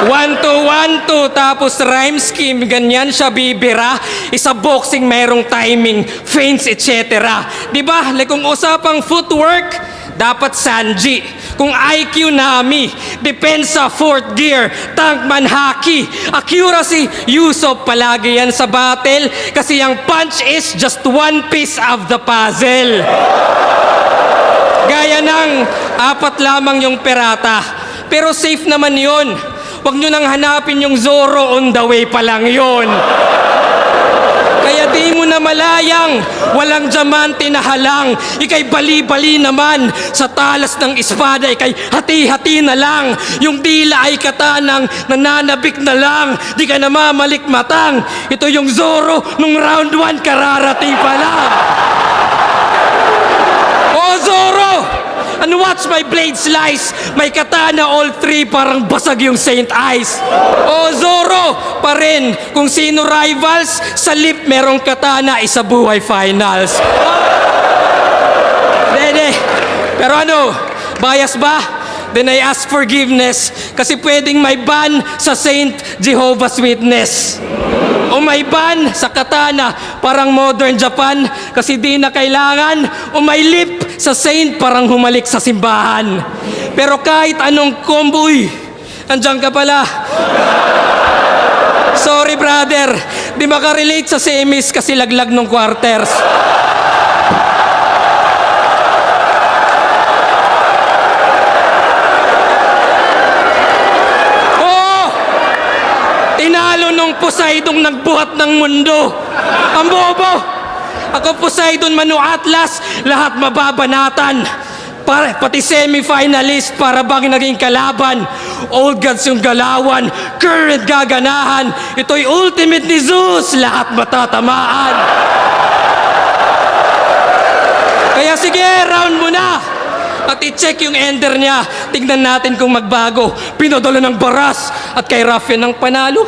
1-2-1-2, tapos rhyme scheme, ganyan siya bibira. Isa boxing, mayroong timing, feints, etc. Diba? Like kung usapang footwork, dapat Sanji. Kung IQ Nami, depensa fourth gear, tankman haki, accuracy, Yusuf palagi yan sa battle kasi yung punch is just one piece of the puzzle. Gaya ng 4 lamang yung perata, pero safe naman yon. Huwag nyo nang hanapin yung Zoro, on the way pa lang yon. Kaya di mo na malayang, walang diamante na halang. Ika'y bali-bali naman, sa talas ng espada, ika'y hati-hati na lang. Yung dila ay katanang, nananabik na lang. Di ka na mamalikmatang. Ito yung Zoro, nung round 1 kararating pa lang. Oh Zoro! And watch my blade slice. May katana all 3, parang basag yung Saint Ice. O Zoro pa rin. Kung sino rivals, sa lip merong katana, isa buhay finals. Dede. Pero ano, bias ba? Then I ask forgiveness. Kasi pwedeng may ban sa Saint Jehovah's Witness. O may ban sa katana, parang modern Japan, kasi di na kailangan. O may lip sa saint, parang humalik sa simbahan. Pero kahit anong combo, andyan ka pala. Sorry brother, di makarelate sa semis kasi laglag ng quarters. Tinalo nung Poseidon nagbuhat ng mundo. Ang bobo! Ako Poseidon, Manu Atlas, lahat mababanatan. Pati semi-finalist para bang naging kalaban. Old gods yung galawan, current gaganahan. Ito'y ultimate ni Zeus, lahat matatamaan. Kaya sige, round mo na. At i-check yung ender niya. Tignan natin kung magbago. Pinadala ng baras at kay Raffia ng panalo.